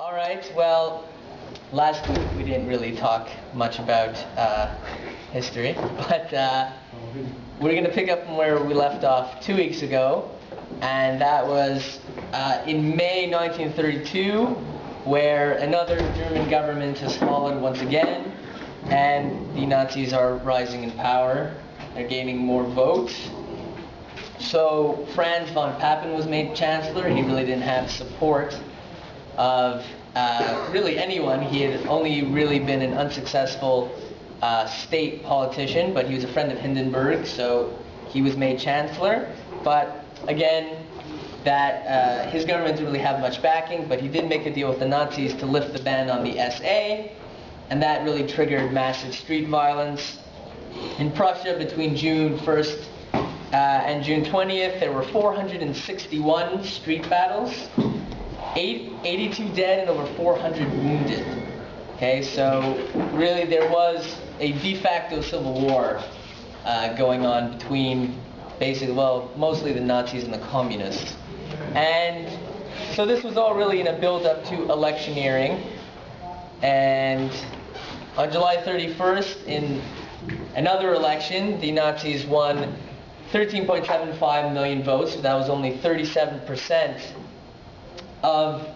All right, well, last week we didn't really talk much about history, but we're going to pick up from where we left off 2 weeks ago, and that was in May 1932, where another German government has fallen once again, and the Nazis are rising in power. They're gaining more votes. So Franz von Papen was made chancellor. He really didn't have support of really anyone. He had only really been an unsuccessful state politician, but he was a friend of Hindenburg, so he was made chancellor. But again, that his government didn't really have much backing, but he did make a deal with the Nazis to lift the ban on the SA, and that really triggered massive street violence. In Prussia, between June 1st and June 20th, there were 461 street battles, 82 dead and over 400 wounded. Okay, so really there was a de facto civil war going on between basically, well, mostly the Nazis and the communists. And so this was all really in a build-up to electioneering. And on July 31st, in another election, the Nazis won 13.75 million votes, so that was only 37% of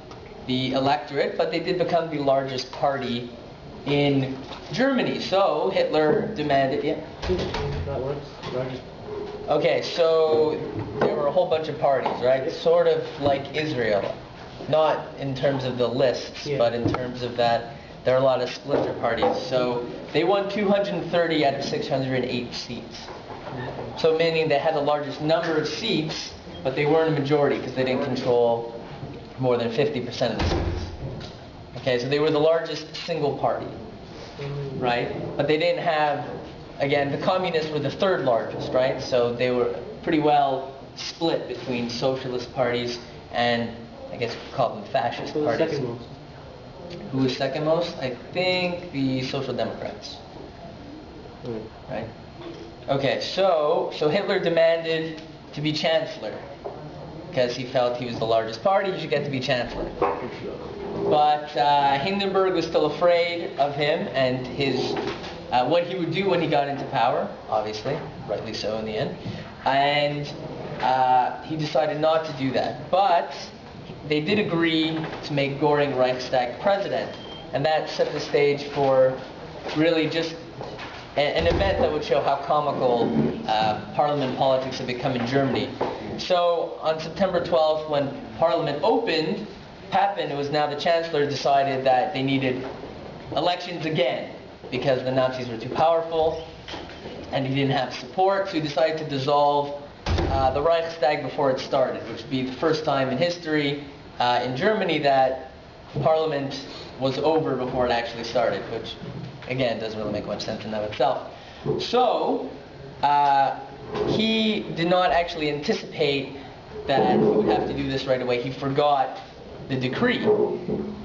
the electorate, but they did become the largest party in Germany. So Hitler demanded, That works. Largest. Okay, so there were a whole bunch of parties, right? Sort of like Israel. Not in terms of the lists, but in terms of that there are a lot of splinter parties. So they won 230 out of 608 seats. So meaning they had the largest number of seats, but they weren't a majority because they didn't control more than 50% of the seats. Okay, so they were the largest single party, right? But they didn't have, again, the communists were the third largest, right? So they were pretty well split between socialist parties and, I guess we call them fascist parties. Second most? Who was second most? I think the Social Democrats. Right? Okay, so Hitler demanded to be chancellor because he felt he was the largest party, he should get to be chancellor. But Hindenburg was still afraid of him and his what he would do when he got into power, obviously, rightly so in the end. And he decided not to do that. But they did agree to make Göring Reichstag president, and that set the stage for really just an event that would show how comical parliament politics have become in Germany. So on September 12th, when Parliament opened, Papen, who was now the chancellor, decided that they needed elections again because the Nazis were too powerful and he didn't have support, so he decided to dissolve the Reichstag before it started, which would be the first time in history in Germany that Parliament was over before it actually started, which again doesn't really make much sense in and of itself. So he did not actually anticipate that he would have to do this right away. He forgot the decree,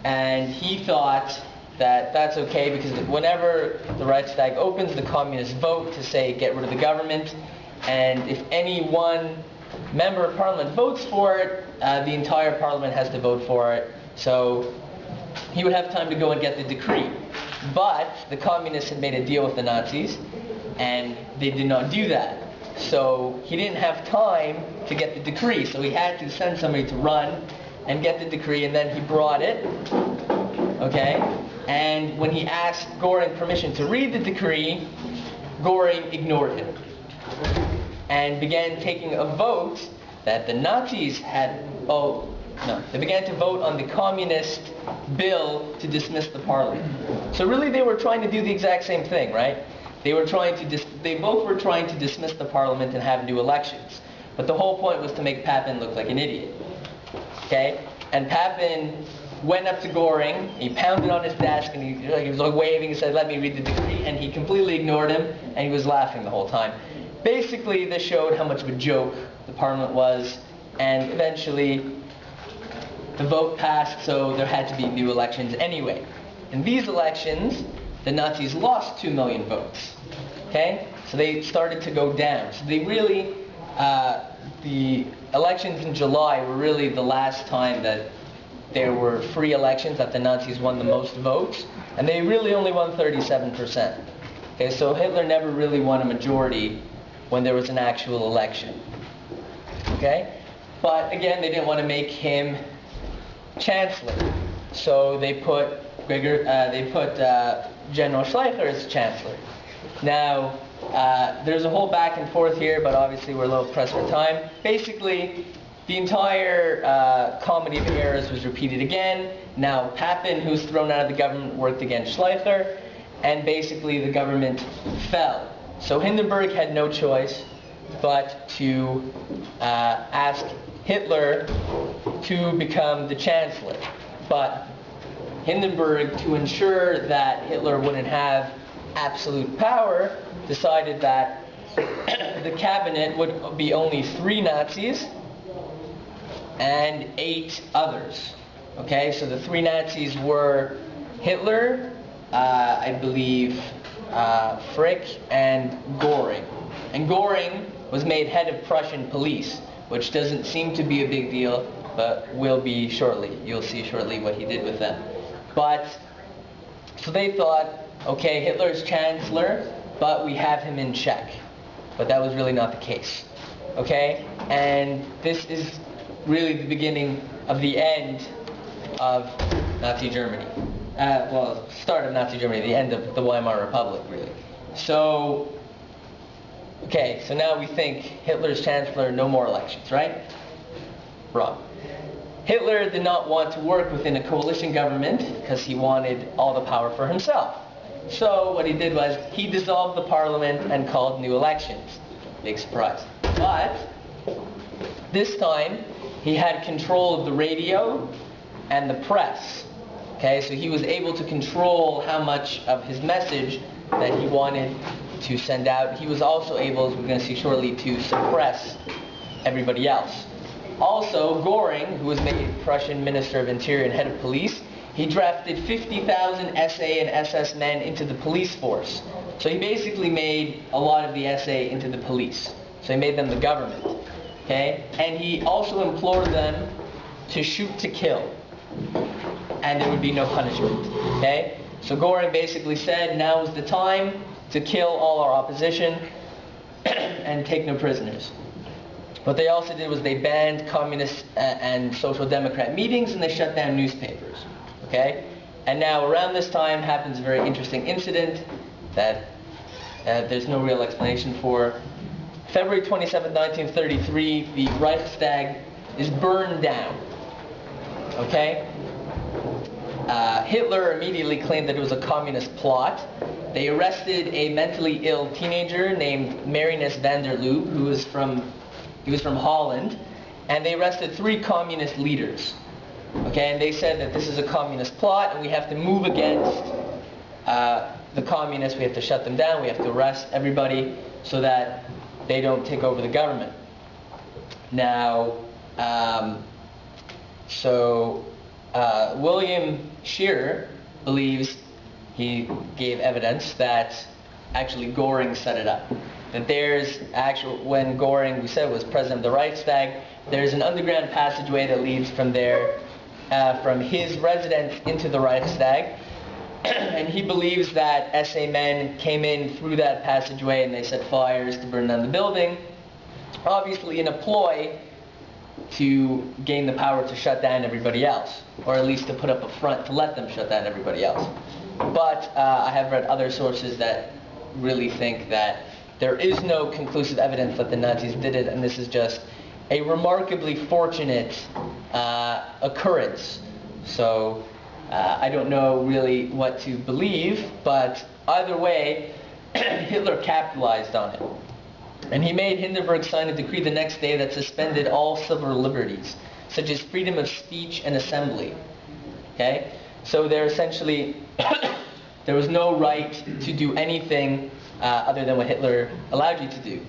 and he thought that that's okay because whenever the Reichstag opens, the communists vote to say get rid of the government, and if any one member of parliament votes for it, the entire parliament has to vote for it. So he would have time to go and get the decree. But the communists had made a deal with the Nazis, and they did not do that. So he didn't have time to get the decree, so he had to send somebody to run and get the decree, and then he brought it, okay? And when he asked Göring permission to read the decree, Göring ignored him and began taking a vote that the Nazis had, they began to vote on the communist bill to dismiss the parliament. So really they were trying to do the exact same thing, right? They both were trying to dismiss the parliament and have new elections. But the whole point was to make Papen look like an idiot. Okay? And Papen went up to Göring, he pounded on his desk, and he was like waving and said, "Let me read the decree," and he completely ignored him, and he was laughing the whole time. Basically, this showed how much of a joke the parliament was, and eventually the vote passed, so there had to be new elections anyway. In these elections, the Nazis lost 2 million votes. Okay? So they started to go down. So they really, the elections in July were really the last time that there were free elections, that the Nazis won the most votes, and they really only won 37%. Okay, so Hitler never really won a majority when there was an actual election. Okay, but again, they didn't want to make him chancellor, so they put General Schleicher as chancellor. Now, there's a whole back and forth here, but obviously we're a little pressed for time. Basically, the entire comedy of errors was repeated again. Now, Papen, who was thrown out of the government, worked against Schleicher, and basically the government fell. So Hindenburg had no choice but to ask Hitler to become the chancellor. But Hindenburg, to ensure that Hitler wouldn't have absolute power, decided that the cabinet would be only 3 Nazis and 8 others. Okay, so the 3 Nazis were Hitler, I believe Frick, and Göring. And Göring was made head of Prussian police, which doesn't seem to be a big deal, but will be shortly. You'll see shortly what he did with them. But, so they thought, okay, Hitler's chancellor, but we have him in check. But that was really not the case. Okay? And this is really the beginning of the end of Nazi Germany. Well, start of Nazi Germany, the end of the Weimar Republic, really. So, okay, so now we think Hitler's chancellor, no more elections, right? Wrong. Hitler did not want to work within a coalition government because he wanted all the power for himself. So what he did was he dissolved the parliament and called new elections. Big surprise. But this time he had control of the radio and the press. Okay, so he was able to control how much of his message that he wanted to send out. He was also able, as we're going to see shortly, to suppress everybody else. Also, Göring, who was made Prussian Minister of Interior and head of police, he drafted 50,000 SA and SS men into the police force. So he basically made a lot of the SA into the police. So he made them the government. Okay? And he also implored them to shoot to kill. And there would be no punishment. Okay? So Göring basically said, now is the time to kill all our opposition and take no prisoners. What they also did was they banned communist and social democrat meetings, and they shut down newspapers. Okay? And now around this time happens a very interesting incident that there's no real explanation for. February 27, 1933, the Reichstag is burned down. Okay? Hitler immediately claimed that it was a communist plot. They arrested a mentally ill teenager named Marinus van der Lubbe, who was from Holland, and they arrested 3 communist leaders. Okay, and they said that this is a communist plot, and we have to move against the communists. We have to shut them down. We have to arrest everybody so that they don't take over the government. Now, William Scherer believes, he gave evidence that actually Göring set it up. That there's when Göring, we said, was president of the Reichstag, there's an underground passageway that leads from there, from his residence into the Reichstag, and he believes that SA men came in through that passageway and they set fires to burn down the building, obviously in a ploy to gain the power to shut down everybody else, or at least to put up a front to let them shut down everybody else. But I have read other sources that really think that there is no conclusive evidence that the Nazis did it, and this is just a remarkably fortunate occurrence. So I don't know really what to believe, but either way, Hitler capitalized on it. And he made Hindenburg sign a decree the next day that suspended all civil liberties, such as freedom of speech and assembly. Okay? So there essentially, there was no right to do anything other than what Hitler allowed you to do.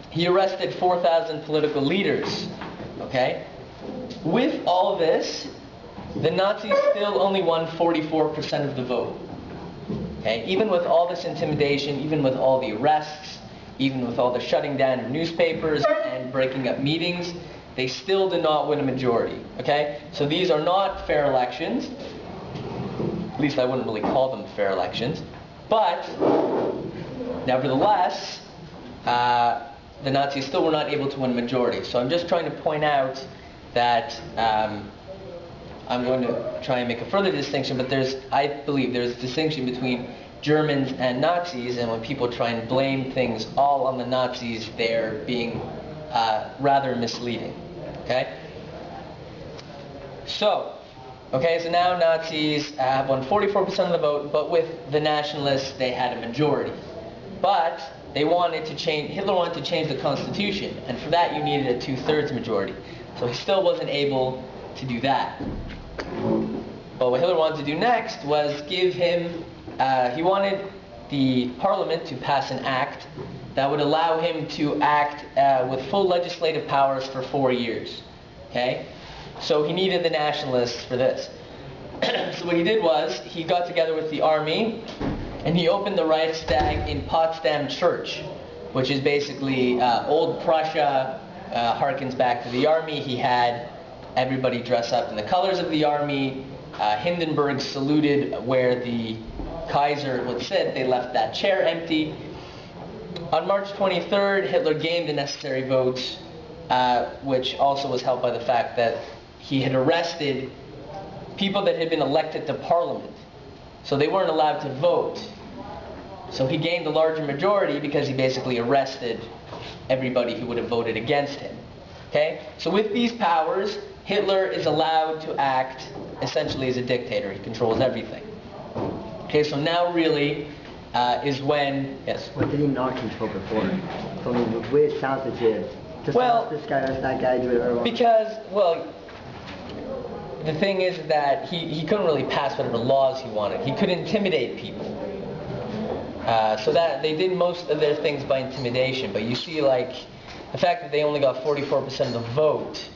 He arrested 4,000 political leaders. Okay? With all this, the Nazis still only won 44% of the vote. Okay? Even with all this intimidation, even with all the arrests, even with all the shutting down of newspapers and breaking up meetings, they still did not win a majority. Okay? So these are not fair elections. At least I wouldn't really call them fair elections. But, nevertheless, the Nazis still were not able to win a majority. So I'm just trying to point out that I'm going to try and make a further distinction, but I believe there's a distinction between Germans and Nazis, and when people try and blame things all on the Nazis, they're being rather misleading. Okay? So now Nazis have won 44% of the vote, but with the nationalists, they had a majority. But Hitler wanted to change the Constitution, and for that you needed a 2/3 majority. So he still wasn't able to do that. But what Hitler wanted to do next was he wanted the parliament to pass an act that would allow him to act with full legislative powers for 4 years. Okay? So he needed the nationalists for this. So what he did was, he got together with the army, and he opened the Reichstag in Potsdam Church, which is basically old Prussia, harkens back to the army. He had everybody dress up in the colors of the army. Hindenburg saluted where the Kaiser would sit. They left that chair empty. On March 23rd, Hitler gained the necessary votes, which also was helped by the fact that he had arrested people that had been elected to parliament. So they weren't allowed to vote. So he gained a larger majority because he basically arrested everybody who would have voted against him. Okay? So with these powers, Hitler is allowed to act essentially as a dictator. He controls everything. Okay, so now really is when... Yes? What did he not control before? From the way it sounds legit. Just well, ask this guy, ask that guy, do whatever. Because, well, the thing is that he couldn't really pass whatever laws he wanted. He could intimidate people. So that they did most of their things by intimidation. But you see, like, the fact that they only got 44% of the vote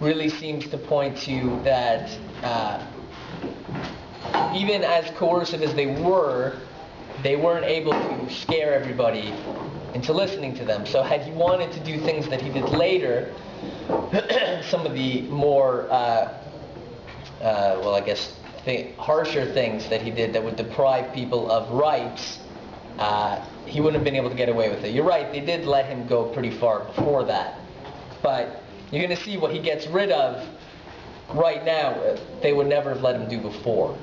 really seems to point to that even as coercive as they weren't able to scare everybody into listening to them. So had he wanted to do things that he did later, some of the more, harsher things that he did that would deprive people of rights, he wouldn't have been able to get away with it. You're right, they did let him go pretty far before that. But you're going to see what he gets rid of right now, they would never have let him do before.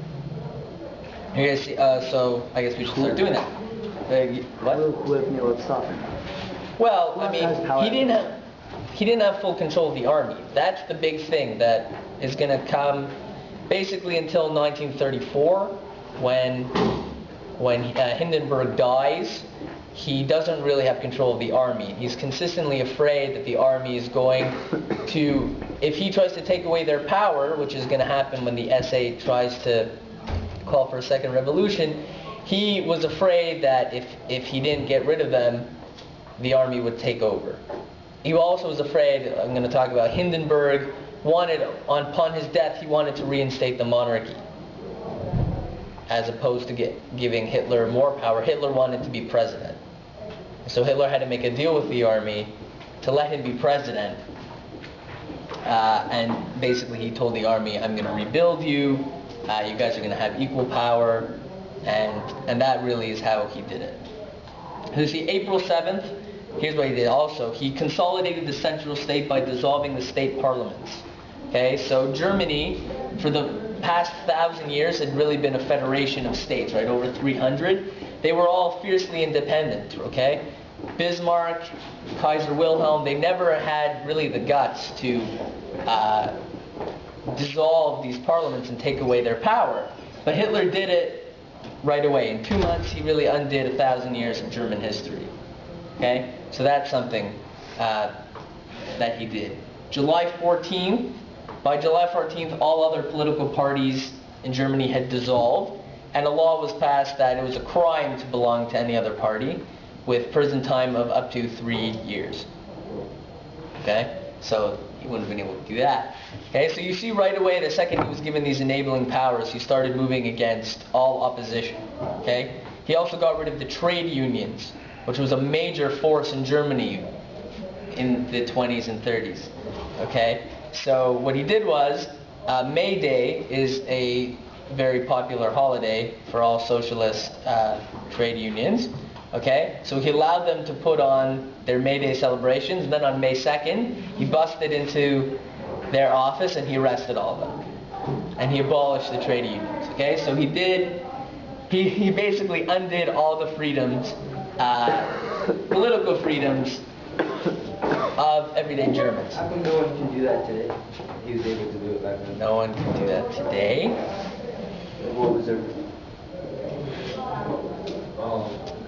You're going to see, so I guess we should start doing that. What? Let's stop him. Well, I mean, he didn't have full control of the army. That's the big thing that is going to come basically until 1934, when Hindenburg dies. He doesn't really have control of the army. He's consistently afraid that the army is going to, if he tries to take away their power, which is going to happen when the SA tries to call for a second revolution, he was afraid that if he didn't get rid of them, the army would take over. He also was afraid, I'm going to talk about Hindenburg, upon his death, he wanted to reinstate the monarchy, as opposed to giving Hitler more power. Hitler wanted to be president. So Hitler had to make a deal with the army to let him be president. And basically he told the army, I'm going to rebuild you, you guys are going to have equal power, and that really is how he did it. You see, April 7th, here's what he did also. He consolidated the central state by dissolving the state parliaments. Okay, so Germany, for the past 1,000 years, had really been a federation of states, right, over 300. They were all fiercely independent, okay? Bismarck, Kaiser Wilhelm, they never had really the guts to dissolve these parliaments and take away their power. But Hitler did it right away. In 2 months, he really undid 1,000 years of German history. Okay? So that's something that he did. July 14th, by July 14th, all other political parties in Germany had dissolved, and a law was passed that it was a crime to belong to any other party, with prison time of up to 3 years. Okay? So he wouldn't have been able to do that. Okay? So you see right away, the second he was given these enabling powers, he started moving against all opposition. Okay? He also got rid of the trade unions, which was a major force in Germany in the 20s and 30s. Okay, so what he did was, May Day is a very popular holiday for all socialist trade unions. Okay, so he allowed them to put on their May Day celebrations, and then on May 2nd, he busted into their office and he arrested all of them. And he abolished the trade unions. Okay, so he basically undid all the freedoms, political freedoms of everyday Germans. How come no one can do that today? He was able to do it back then. No one can do that today. What was there?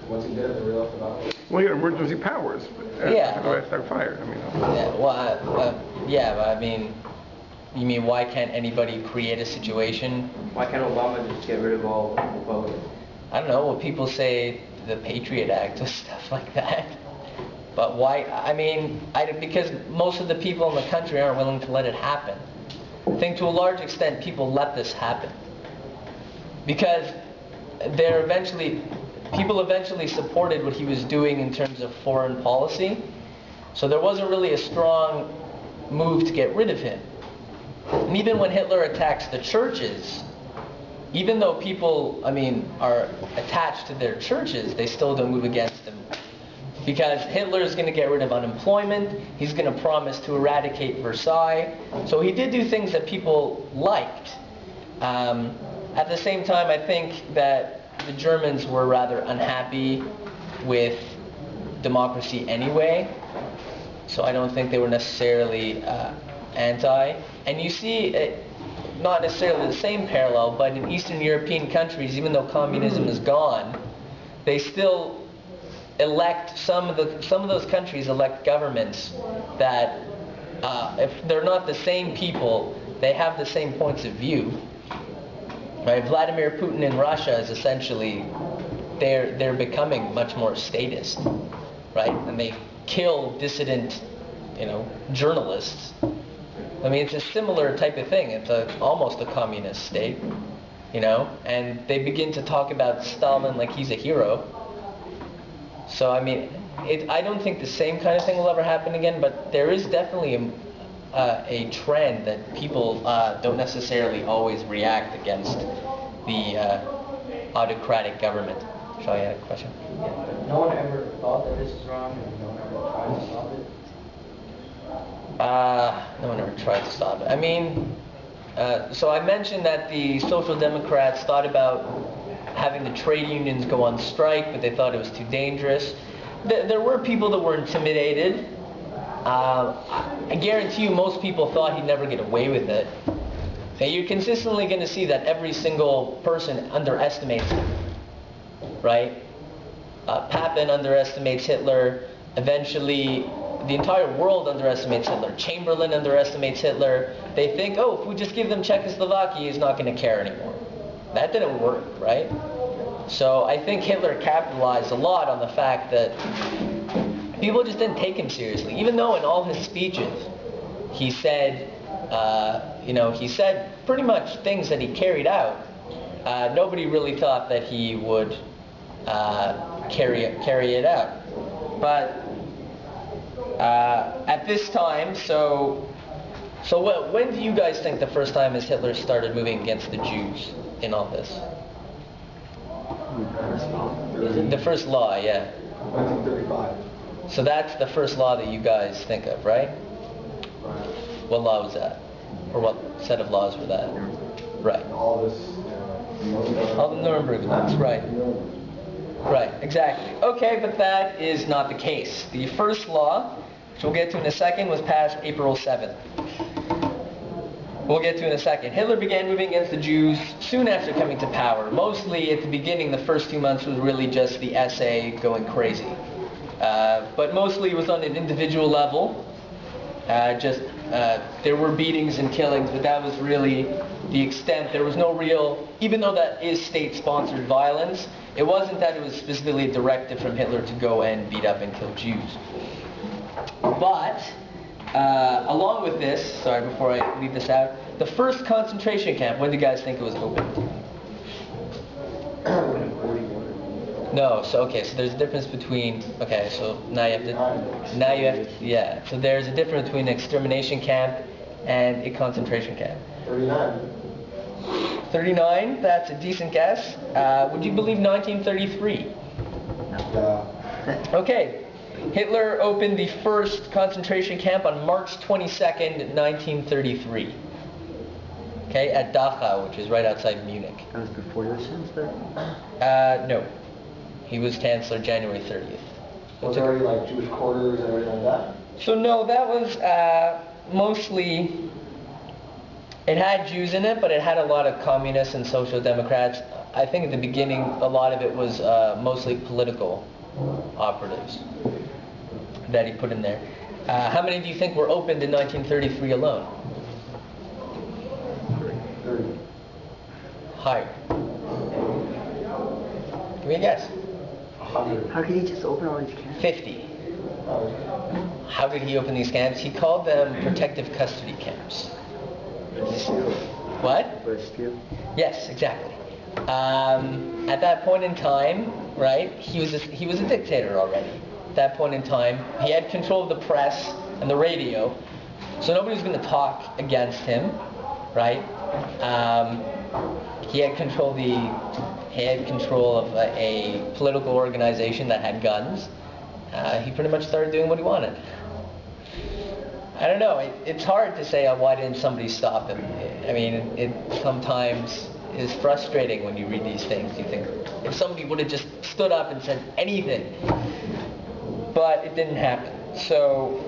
Once he did it, they realized about it. Well, he had emergency powers. Yeah. They're fired. I mean. Yeah, well, but I mean, you mean why can't anybody create a situation? Why can't Obama just get rid of all Republicans? I don't know, well, people say the Patriot Act or stuff like that. But why, I mean, because most of the people in the country aren't willing to let it happen. I think to a large extent people let this happen. Because people eventually supported what he was doing in terms of foreign policy. So there wasn't really a strong move to get rid of him. And even when Hitler attacks the churches, even though people, are attached to their churches, they still don't move against him. Because Hitler is going to get rid of unemployment, he's going to promise to eradicate Versailles. So he did do things that people liked. At the same time, I think that the Germans were rather unhappy with democracy anyway. So I don't think they were necessarily anti. And you see, not necessarily the same parallel, but in Eastern European countries, even though communism is gone, they still elect, some of those countries elect governments that, if they're not the same people, they have the same points of view. Right? Vladimir Putin in Russia is essentially, they're becoming much more statist, right? And they kill dissident, journalists. I mean, it's a similar type of thing. It's almost a communist state, and they begin to talk about Stalin like he's a hero. So, I mean, I don't think the same kind of thing will ever happen again, but there is definitely a trend that people don't necessarily always react against the autocratic government. Shall I add a question? Yeah. No one ever thought that this is wrong, and no one ever tried to stop it. No one ever tried to stop it. I mean, so I mentioned that the Social Democrats thought about having the trade unions go on strike, but they thought it was too dangerous. There were people that were intimidated. I guarantee you most people thought he'd never get away with it. Okay, you're consistently going to see that every single person underestimates him, right? Papin underestimates Hitler. Eventually, the entire world underestimates Hitler. Chamberlain underestimates Hitler. They think, oh, if we just give them Czechoslovakia, he's not going to care anymore. That didn't work, right? So I think Hitler capitalized a lot on the fact that people just didn't take him seriously. Even though in all his speeches, he said, he said pretty much things that he carried out. Nobody really thought that he would carry it out. But at this time, when do you guys think the first time as Hitler started moving against the Jews in all this? The first law, yeah. 1935. So that's the first law that you guys think of, right? What law was that? Or what set of laws were that? Right. All this. All the Nuremberg laws, right. Right, exactly. Okay, but that is not the case. The first law, which we'll get to in a second, was passed April 7th. We'll get to in a second. Hitler began moving against the Jews soon after coming to power. Mostly at the beginning, the first 2 months was really just the SA going crazy. But mostly it was on an individual level. There were beatings and killings, but that was really the extent. There was no real, even though that is state-sponsored violence, it wasn't that it was specifically a directive from Hitler to go and beat up and kill Jews. But, along with this, sorry, before I leave this out, the first concentration camp, when do you guys think it was opened? No, so okay, so there's a difference between, okay, so now you have to, yeah, so there's a difference between an extermination camp and a concentration camp. 39. 39, that's a decent guess. Would you believe 1933? Okay, Hitler opened the first concentration camp on March 22nd, 1933. Okay, at Dachau, which is right outside Munich. That was before he was chancellor? No. He was chancellor January 30th. Was there already like Jewish quarters and everything like that? So no, that was mostly, it had Jews in it, but it had a lot of communists and social democrats. I think at the beginning, a lot of it was mostly political operatives that he put in there. How many do you think were opened in 1933 alone? 30. Higher. Give me a guess. 100. How could he just open all these camps? 50. How did he open these camps? He called them protective custody camps. What? Bastille? Yes, exactly. At that point in time, right, he was a dictator already. At that point in time, he had control of the press and the radio, so nobody was going to talk against him, right? He had control of a political organization that had guns. He pretty much started doing what he wanted. I don't know. It's hard to say why didn't somebody stop him. I mean, it sometimes is frustrating when you read these things. You think if somebody would have just stood up and said anything, but it didn't happen. So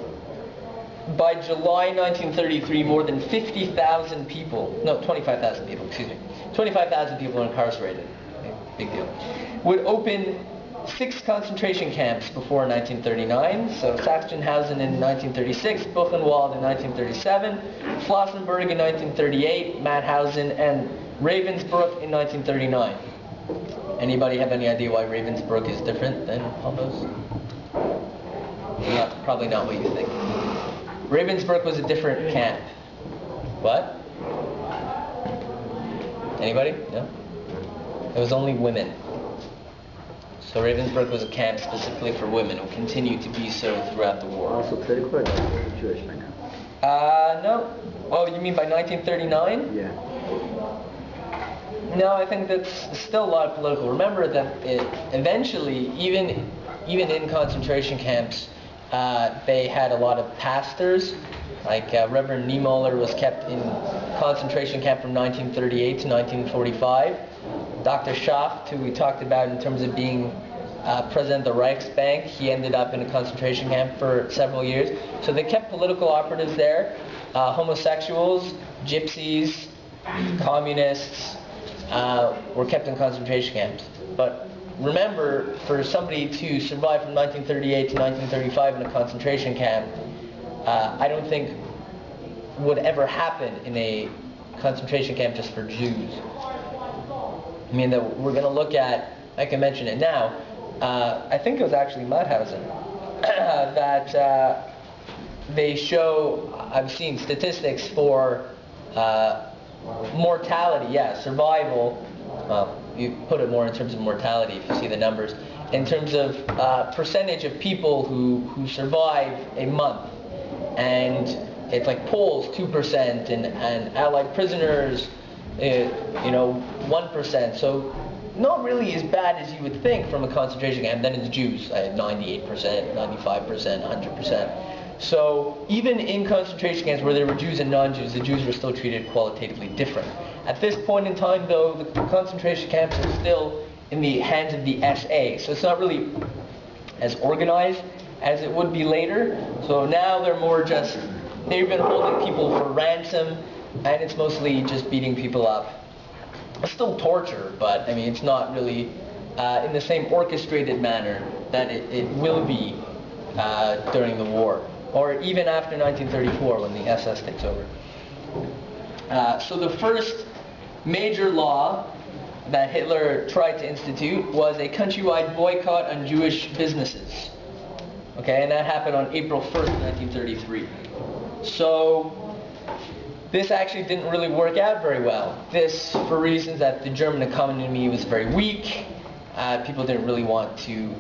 by July 1933, more than 50,000 people, no, 25,000 people, excuse me, 25,000 people were incarcerated. Big deal. Would open 6 concentration camps before 1939. So Sachsenhausen in 1936, Buchenwald in 1937, Flossenburg in 1938, Mauthausen, and Ravensbrück in 1939. Anybody have any idea why Ravensbrück is different than all those? Probably not what you think. Ravensbrück was a different camp. What? Anybody? No? It was only women. So Ravensbrück was a camp specifically for women. It will continue to be so throughout the war. Also political or Jewish right now? No. Oh, you mean by 1939? Yeah. No, I think that's still a lot of political. Remember that eventually, even in concentration camps, they had a lot of pastors. Like Reverend Niemöller was kept in concentration camp from 1938 to 1945. Dr. Schaft, who we talked about in terms of being president of the Reichsbank, he ended up in a concentration camp for several years. So they kept political operatives there, homosexuals, gypsies, communists, were kept in concentration camps. But remember, for somebody to survive from 1938 to 1935 in a concentration camp, I don't think would ever happen in a concentration camp just for Jews. I mean, that we're going to look at, I can mention it now, I think it was actually Mauthausen, that they show, I've seen statistics for mortality, survival, you put it more in terms of mortality if you see the numbers, in terms of percentage of people who survive a month. And it's like Poles 2% and Allied prisoners 1%. So not really as bad as you would think from a concentration camp. Then it's Jews. I had 98%, 95%, 100%. So even in concentration camps where there were Jews and non-Jews, the Jews were still treated qualitatively different. At this point in time, though, the concentration camps are still in the hands of the SA. So it's not really as organized as it would be later. So now they're more just, they've been holding people for ransom, and it's mostly just beating people up. It's still torture, but I mean, it's not really in the same orchestrated manner that it will be during the war, or even after 1934 when the SS takes over. So the first major law that Hitler tried to institute was a countrywide boycott on Jewish businesses. Okay, and that happened on April 1st, 1933. So this actually didn't really work out very well. This for reasons that the German economy was very weak. People didn't really want to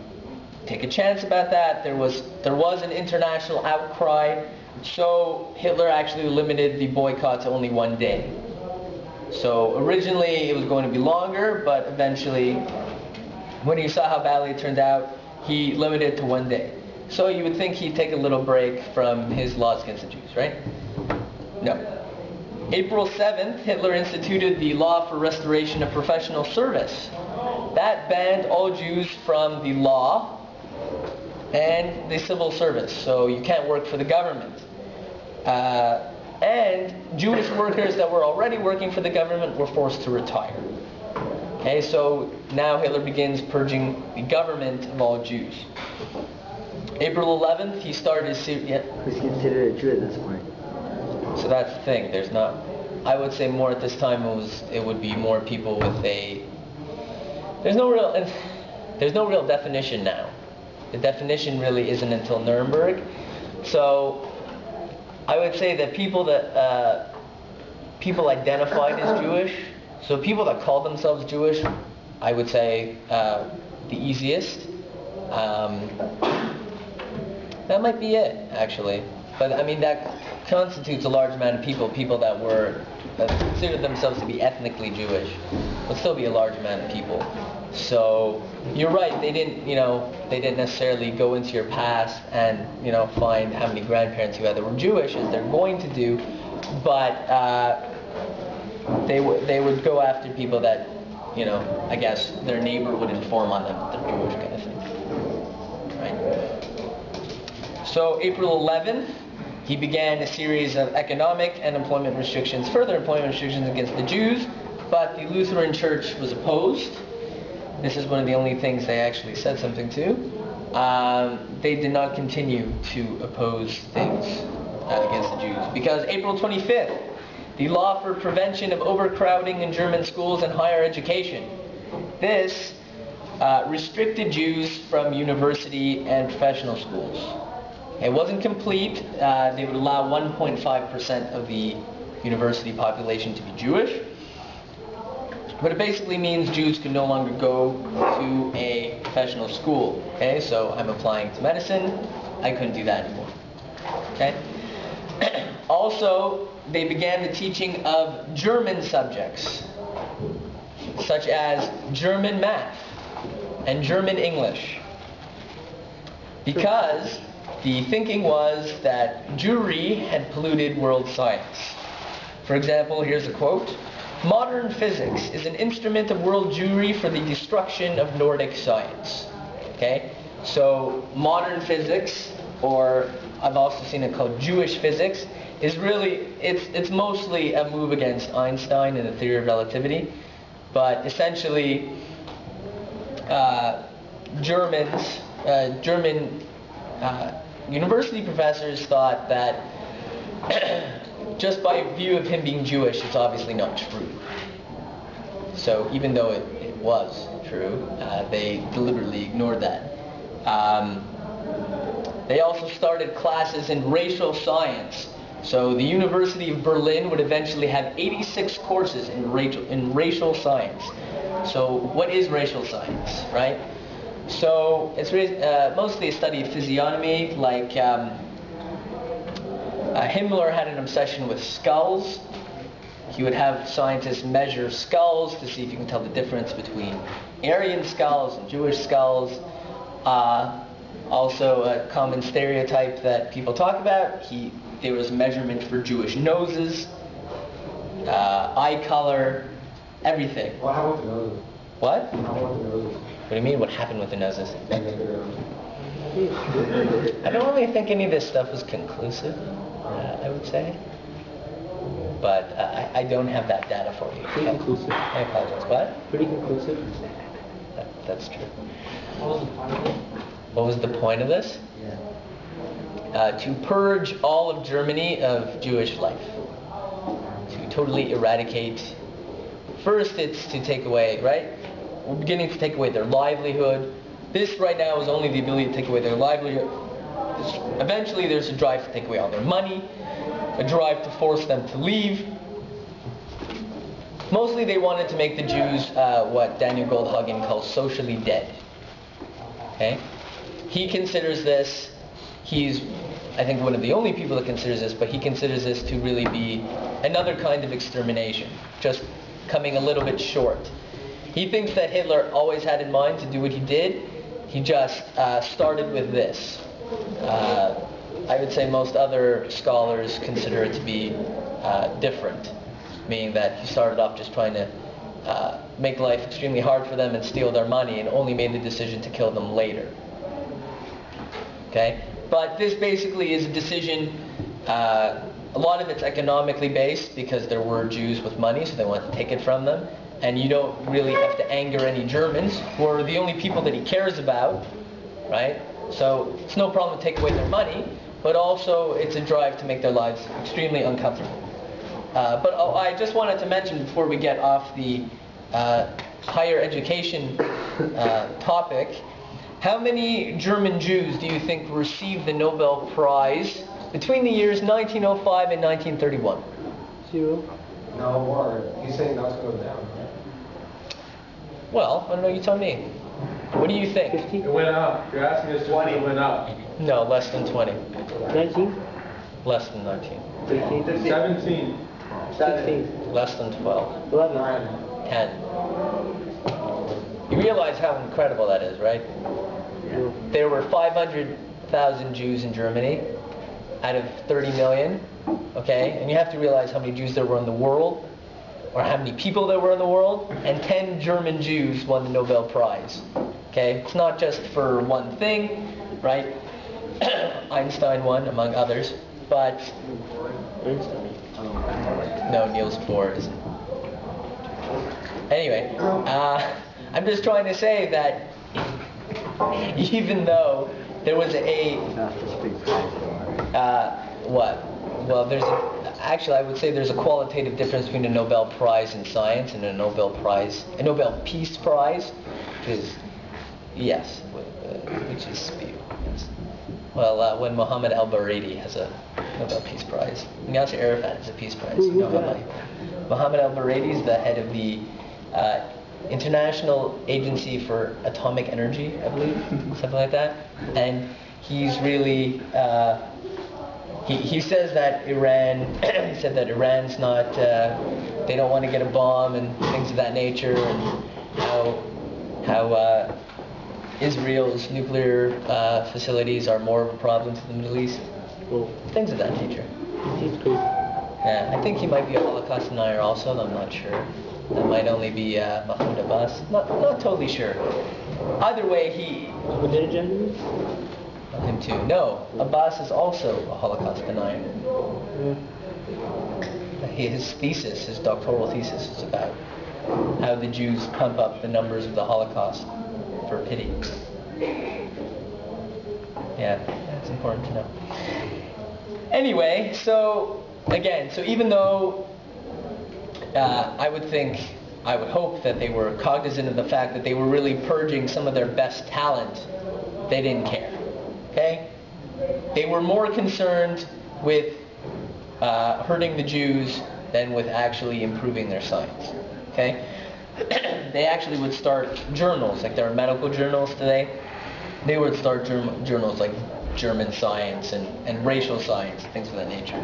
take a chance about that. There was an international outcry, so Hitler actually limited the boycott to only 1 day. So originally it was going to be longer, but eventually, when he saw how badly it turned out, he limited it to 1 day. So you would think he'd take a little break from his laws against the Jews, right? No. April 7th, Hitler instituted the Law for Restoration of Professional Service. That banned all Jews from the law and the civil service. So you can't work for the government. And Jewish workers that were already working for the government were forced to retire. Okay, so now Hitler begins purging the government of all Jews. April 11th, he started his series. Yeah. Who's considered a Jew at this point? So that's the thing. There's not. I would say more at this time. It would be more people with a. There's no real definition now. The definition really isn't until Nuremberg. So I would say that people identified as Jewish. So people that call themselves Jewish, I would say the easiest. That might be it, actually. But I mean, that constitutes a large amount of people that considered themselves to be ethnically Jewish, would still be a large amount of people. So you're right, they didn't necessarily go into your past and, find how many grandparents you had that were Jewish, as they're going to do, but they would go after people that, I guess their neighbor would inform on them that they're Jewish, kind of thing. Right? So April 11th, he began a series of economic and employment restrictions, further employment restrictions against the Jews, but the Lutheran Church was opposed. This is one of the only things they actually said something to. They did not continue to oppose things against the Jews, because April 25th, the Law for Prevention of Overcrowding in German Schools and Higher Education. This restricted Jews from university and professional schools. It wasn't complete. They would allow 1.5% of the university population to be Jewish. But it basically means Jews can no longer go to a professional school. Okay, so I'm applying to medicine. I couldn't do that anymore. Okay. Also, they began the teaching of German subjects, such as German math and German English, because the thinking was that Jewry had polluted world science. For example, here's a quote: "Modern physics is an instrument of world Jewry for the destruction of Nordic science." Okay, so modern physics, or I've also seen it called Jewish physics, is really, it's mostly a move against Einstein and the theory of relativity, but essentially German university professors thought that just by view of him being Jewish, it's obviously not true. So even though it was true, they deliberately ignored that. They also started classes in racial science. So the University of Berlin would eventually have 86 courses in racial science. So what is racial science, right? So it's mostly a study of physiognomy. Like Himmler had an obsession with skulls. He would have scientists measure skulls to see if you can tell the difference between Aryan skulls and Jewish skulls. Also a common stereotype that people talk about, there was measurement for Jewish noses, eye color, everything. What happened with the noses? What? What happened with the noses? What do you mean, what happened with the noses? I don't really think any of this stuff was conclusive, I would say. But I don't have that data for you. Pretty conclusive. I apologize. What? Pretty conclusive. That's true. What was the point of it? What was the point of this? To purge all of Germany of Jewish life. To totally eradicate. First, it's to take away, right? We're beginning to take away their livelihood. This right now is only the ability to take away their livelihood. Eventually, there's a drive to take away all their money, a drive to force them to leave. Mostly they wanted to make the Jews what Daniel Goldhagen calls socially dead. Okay? He considers this, he's I think one of the only people that considers this, but he considers this to really be another kind of extermination, just coming a little bit short. He thinks that Hitler always had in mind to do what he did. He just started with this. I would say most other scholars consider it to be different, meaning that he started off just trying to make life extremely hard for them and steal their money, and only made the decision to kill them later. Okay? But this basically is a decision, a lot of it's economically based because there were Jews with money, so they wanted to take it from them. And you don't really have to anger any Germans, who are the only people that he cares about, right? So it's no problem to take away their money, but also it's a drive to make their lives extremely uncomfortable. But I just wanted to mention before we get off the higher education topic, how many German Jews do you think received the Nobel Prize between the years 1905 and 1931? 0. No more. He's saying that's going down. Well, I don't know, you tell me. What do you think? 50. It went up. You're asking us 20. It went up. No, less than 20. 19. Less than 19. 15. 17. 16. Less than 12. 11. 10. You realize how incredible that is, right? No. There were 500,000 Jews in Germany out of 30 million, okay? And you have to realize how many Jews there were in the world, or how many people there were in the world, and 10 German Jews won the Nobel Prize, okay? It's not just for one thing, right? Einstein won, among others, but Einstein. no, Niels Bohr isn't. Anyway, I'm just trying to say that even though there was what? Well, actually I would say there's a qualitative difference between a Nobel Prize in science and a Nobel Peace Prize, which is, yes, which is, yes. Well, when Mohammed al-Baradi has a Nobel Peace Prize, Yasser Arafat has a Peace Prize. You know about Mohammed al-Baradi is the head of the International Agency for Atomic Energy, I believe, something like that. And he's really, he says that he said that Iran's not, they don't want to get a bomb and things of that nature, and how Israel's nuclear facilities are more of a problem to the Middle East. Oh. Things of that nature. He's crazy. Yeah, I think he might be a Holocaust denier also, though I'm not sure. That might only be Mahmoud Abbas. Not totally sure. Either way, Ahmadinejad? him too. No, Abbas is also a Holocaust denier. His thesis, his doctoral thesis, is about how the Jews pump up the numbers of the Holocaust for pity. Yeah, that's important to know. Anyway, so again, so even though I would hope that they were cognizant of the fact that they were really purging some of their best talent, they didn't care. Okay? They were more concerned with hurting the Jews than with actually improving their science. Okay? They actually would start journals, like there are medical journals today. They would start journals like German science and racial science, things of that nature.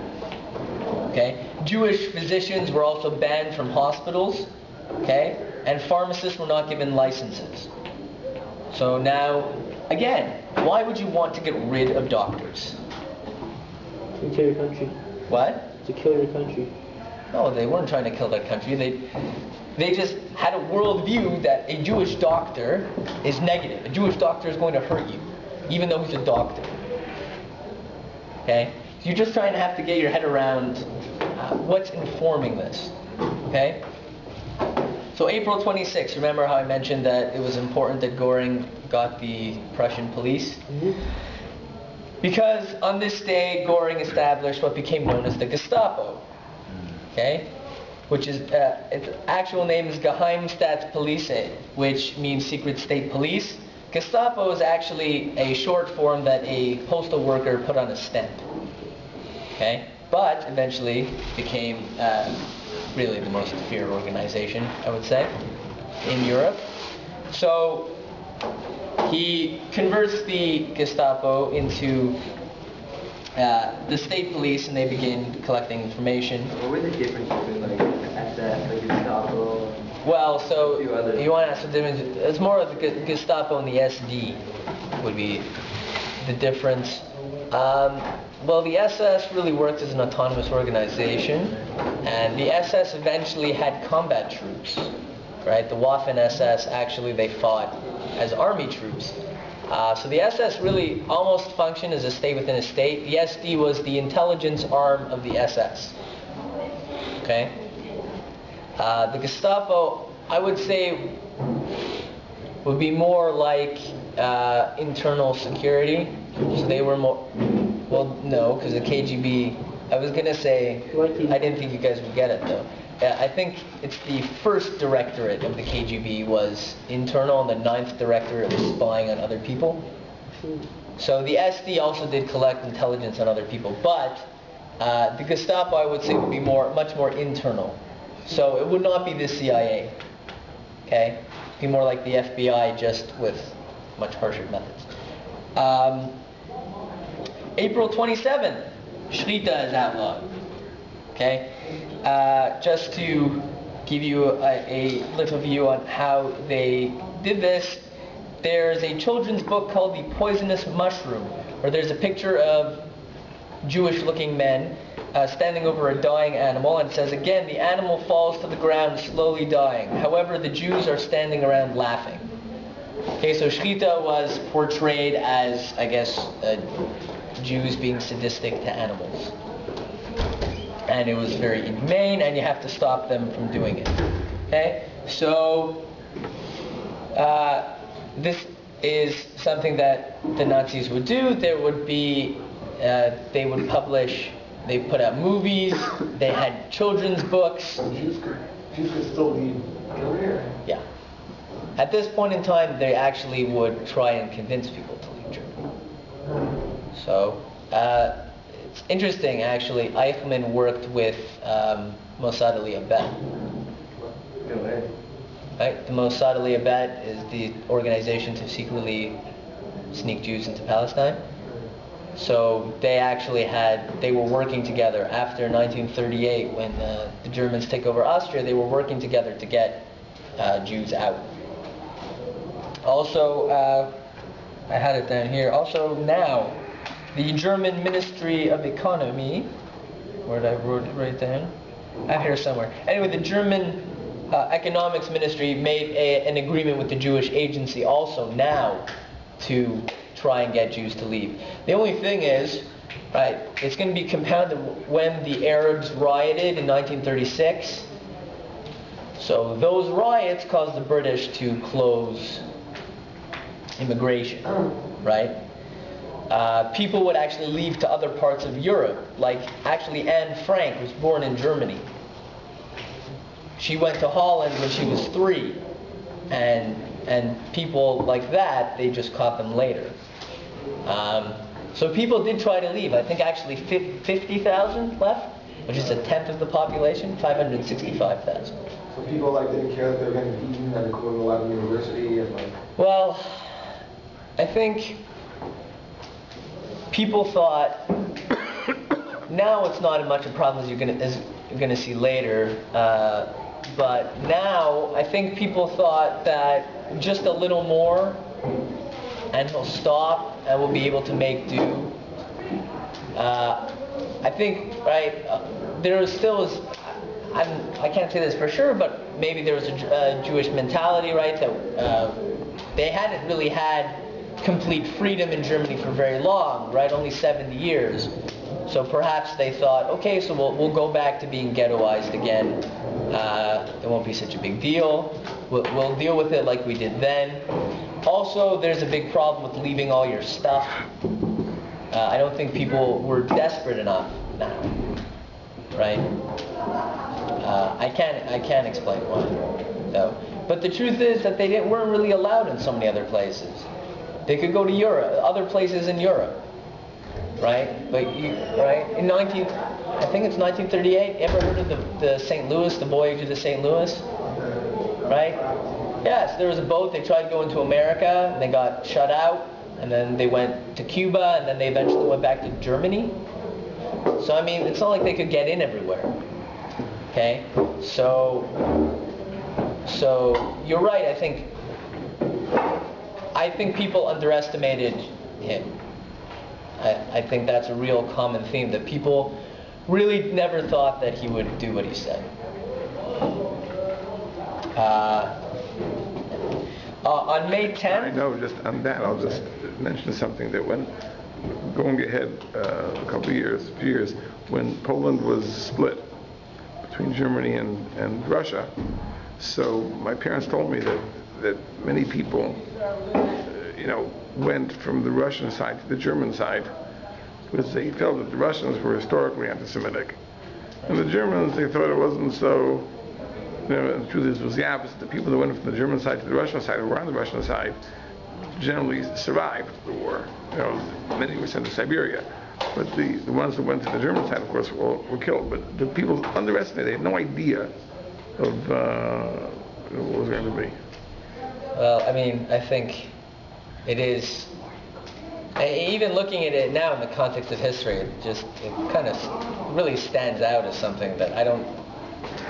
Okay? Jewish physicians were also banned from hospitals, okay? And pharmacists were not given licenses. So now, again, why would you want to get rid of doctors? To kill your country. What? To kill your country. No, they weren't trying to kill their country. They just had a worldview that a Jewish doctor is negative. A Jewish doctor is going to hurt you, even though he's a doctor. Okay? So you're just trying to have to get your head around what's informing this. Okay? So April 26th, remember how I mentioned that it was important that Göring got the Prussian police? Mm-hmm. Because on this day, Göring established what became known as the Gestapo. Okay? Which is, its actual name is Geheimstaatspolizei, which means secret state police. Gestapo is actually a short form that a postal worker put on a stamp. Okay? But eventually became really the most feared organization, I would say, in Europe. So he converts the Gestapo into the state police, and they begin collecting information. What were the differences between like SS, like Gestapo? Well, so few others. you want to ask the difference? It's more of the Gestapo and the SD would be the difference. Well, the SS really worked as an autonomous organization, and the SS eventually had combat troops, right? The Waffen-SS, actually, they fought as army troops. So the SS really almost functioned as a state within a state. The SD was the intelligence arm of the SS. Okay? The Gestapo, I would say, would be more like internal security. So they were more, well, no, because the KGB, I was going to say, I didn't think you guys would get it though. I think it's the first directorate of the KGB was internal, and the 9th directorate was spying on other people. So the SD also did collect intelligence on other people, but the Gestapo, I would say, would be much more internal. So it would not be the CIA, okay? It'd be more like the FBI, just with much harsher methods. April 27th, Shrita is outlawed, okay? Just to give you a little view on how they did this, there's a children's book called The Poisonous Mushroom, where there's a picture of Jewish-looking men standing over a dying animal, and it says, again, the animal falls to the ground slowly dying. However, the Jews are standing around laughing. Okay, so Shrita was portrayed as, I guess, Jews being sadistic to animals. And it was very inhumane, and you have to stop them from doing it. Okay? So, this is something that the Nazis would do. There would be, they would publish, they put out movies, they had children's books. Jews could still leave Korea. Yeah. At this point in time, they actually would try and convince people to leave Germany. So, it's interesting, actually. Eichmann worked with Mossad Aliyah. Right? The Mossad Aliyah is the organization to secretly sneak Jews into Palestine. So they actually they were working together after 1938, when the Germans take over Austria. They were working together to get Jews out. Also, I had it down here. Also now, the German Ministry of Economy, where did I wrote it right down? I have it here somewhere. Anyway, the German Economics Ministry made an agreement with the Jewish Agency also now to try and get Jews to leave. The only thing is, right, it's going to be compounded when the Arabs rioted in 1936. So those riots caused the British to close immigration, right? People would actually leave to other parts of Europe. Like, actually, Anne Frank was born in Germany. She went to Holland when she was 3. And people like that, they just caught them later. So people did try to leave. I think actually 50,000 left, which is a tenth of the population, 565,000. So people like didn't care that they were getting beaten and couldn't go out of university and like. Well, I think people thought now it's not as much a problem as you're going to see later. But now I think people thought that just a little more and he'll stop and we'll be able to make do. I think, right, there was still, I can't say this for sure, but maybe there was a Jewish mentality, right, that they hadn't really had complete freedom in Germany for very long, right, only 70 years. So perhaps they thought, okay, so we'll go back to being ghettoized again. It won't be such a big deal. We'll deal with it like we did then. Also, there's a big problem with leaving all your stuff. I don't think people were desperate enough now, right? I can't explain why, though. But the truth is that they weren't really allowed in so many other places. They could go to Europe, other places in Europe, right? But right in I think it's 1938. Ever heard of the St. Louis, the voyage of the St. Louis? Right? Yes, there was a boat. They tried to go into America, and they got shut out. And then they went to Cuba, and then they eventually went back to Germany. So, I mean, it's not like they could get in everywhere. Okay? So you're right, I think people underestimated him. I think that's a real common theme, that people really never thought that he would do what he said. On May 10th... I know, just on that, I'll just mention something that when, going ahead a few years, when Poland was split between Germany and Russia, so my parents told me that many people, went from the Russian side to the German side because they felt that the Russians were historically anti-Semitic. And the Germans, they thought it wasn't so. The truth is, it was the opposite. The people that went from the German side to the Russian side, who were on the Russian side, generally survived the war. Many were sent to Siberia. But the ones that went to the German side, of course, were killed. But the people underestimated, they had no idea of what was going to be. Well, I mean, I think it is, even looking at it now in the context of history, it kind of really stands out as something that I don't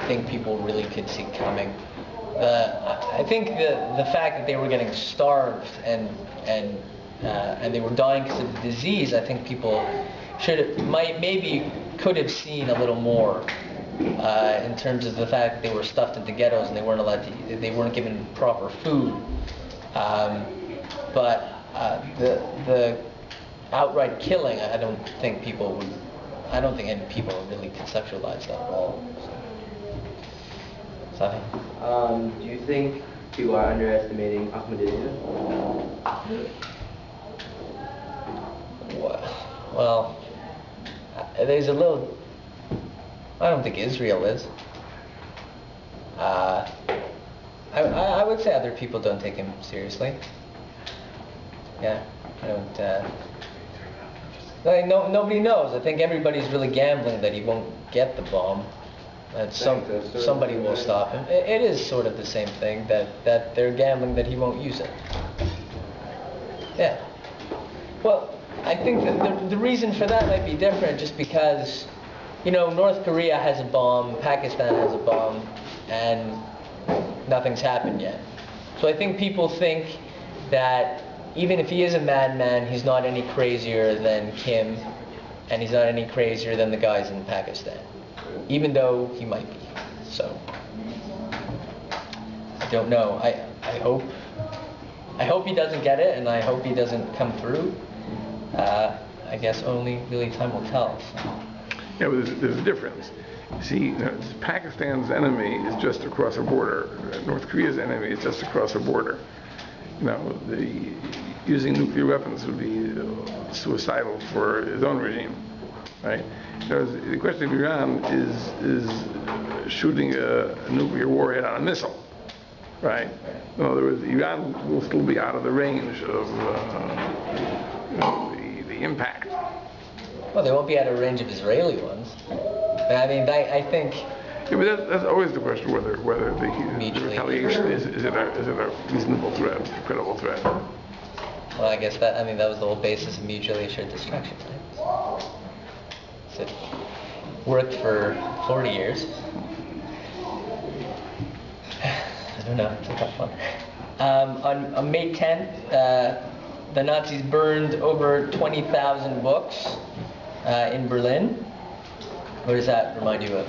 think people really could see coming. I think the fact that they were getting starved and they were dying because of disease, I think people maybe could have seen a little more in terms of the fact that they were stuffed into ghettos and they weren't given proper food. But the outright killing, I don't think any people really conceptualize that at all. Sorry. Do you think people are underestimating Ahmadiyya? Well, there's a little. I don't think Israel is. I would say other people don't take him seriously. Yeah, I don't. Nobody knows. I think everybody's really gambling that he won't get the bomb. That somebody will stop him. It is sort of the same thing, that they're gambling that he won't use it. Yeah. Well, I think that the reason for that might be different, just because, North Korea has a bomb, Pakistan has a bomb, and nothing's happened yet. So I think people think that even if he is a madman, he's not any crazier than Kim, and he's not any crazier than the guys in Pakistan, even though he might be. So I don't know. I hope he doesn't get it, and I hope he doesn't come through. I guess only really time will tell. Yeah, but there's a difference. You see, Pakistan's enemy is just across a border. North Korea's enemy is just across a border. Using nuclear weapons would be suicidal for his own regime, right? The question of Iran is shooting a nuclear warhead on a missile, right? In other words, Iran will still be out of the range of the impact. Well, they won't be out of range of Israeli ones. I mean, I think. Yeah, but that's always the question: whether the retaliation is it a reasonable threat, a credible threat. Well, I guess that was the whole basis of mutually assured destruction, right? So it worked for 40 years. I don't know. It's a tough one. On May 10th, the Nazis burned over 20,000 books in Berlin. What does that remind you of?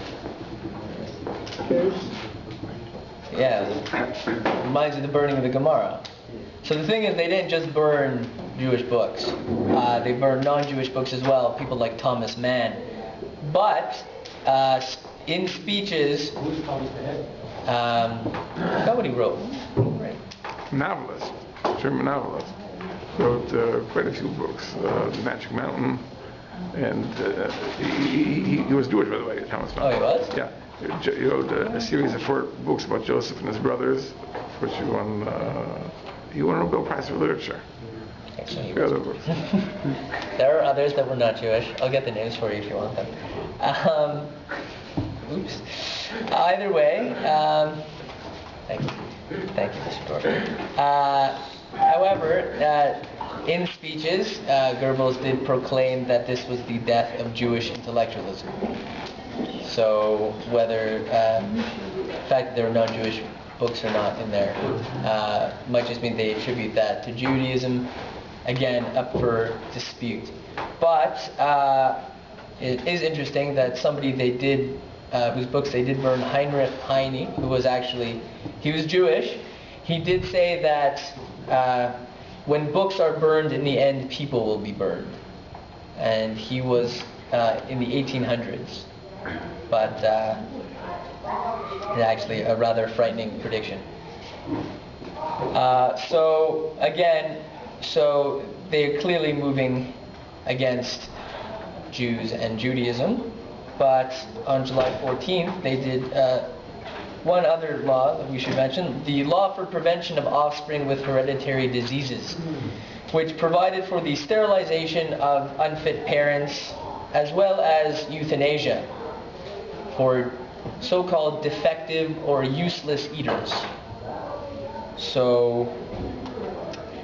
Yeah, it reminds you of the burning of the Gemara. So the thing is, they didn't just burn Jewish books. They burned non-Jewish books as well, people like Thomas Mann. But in speeches, nobody wrote. Right. Novelist, German novelist, wrote quite a few books. The Magic Mountain, and he was Jewish, by the way, Thomas Mann. Oh, he was? Yeah. He wrote a series of 4 books about Joseph and his brothers, which he won a Nobel Prize for Literature. Actually, Other books. there are others that were not Jewish. I'll get the names for you if you want them. Oops. Either way, thank you, Mr. Dorf. However, in speeches, Goebbels did proclaim that this was the death of Jewish intellectualism. So whether the fact that there are non-Jewish books or not in there might just mean they attribute that to Judaism. Again, up for dispute. But it is interesting that somebody they did, whose books they did burn, Heinrich Heine, who was he was Jewish. He did say that when books are burned, in the end, people will be burned. And he was in the 1800s. But actually a rather frightening prediction. So again, they're clearly moving against Jews and Judaism. But on July 14th, they did one other law that we should mention, the Law for Prevention of Offspring with Hereditary Diseases, which provided for the sterilization of unfit parents as well as euthanasia for so-called defective or useless eaters. So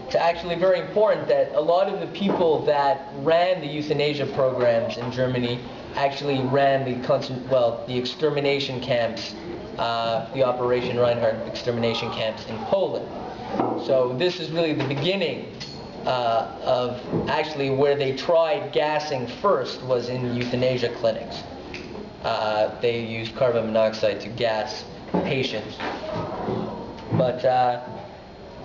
it's actually very important that a lot of the people that ran the euthanasia programs in Germany actually ran the extermination camps, the Operation Reinhardt extermination camps in Poland. So this is really the beginning of actually where they tried gassing first was in euthanasia clinics. They used carbon monoxide to gas patients. But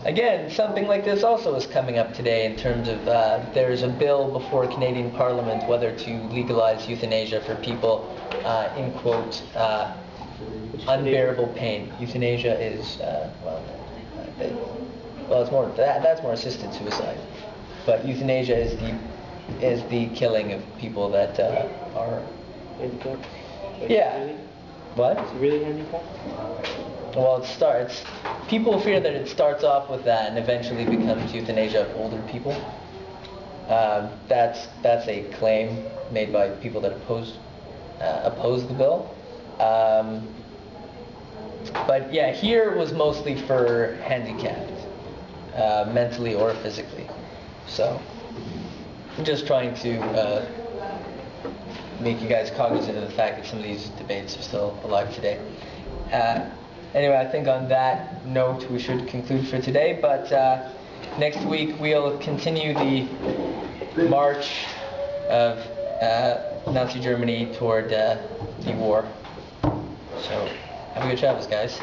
again, something like this also is coming up today in terms of there's a bill before Canadian Parliament whether to legalize euthanasia for people in quote unbearable pain. Euthanasia is it's more that's more assisted suicide, but euthanasia is the killing of people that are Handicapped? yeah. Really? What? Is it really handicapped? Well, people fear that it starts off with that and eventually becomes euthanasia of older people. That's a claim made by people that oppose the bill. But yeah, here it was mostly for handicapped, mentally or physically. So I'm just trying to make you guys cognizant of the fact that some of these debates are still alive today. Anyway, I think on that note we should conclude for today, but next week we'll continue the march of Nazi Germany toward the war. So have a good travels, guys.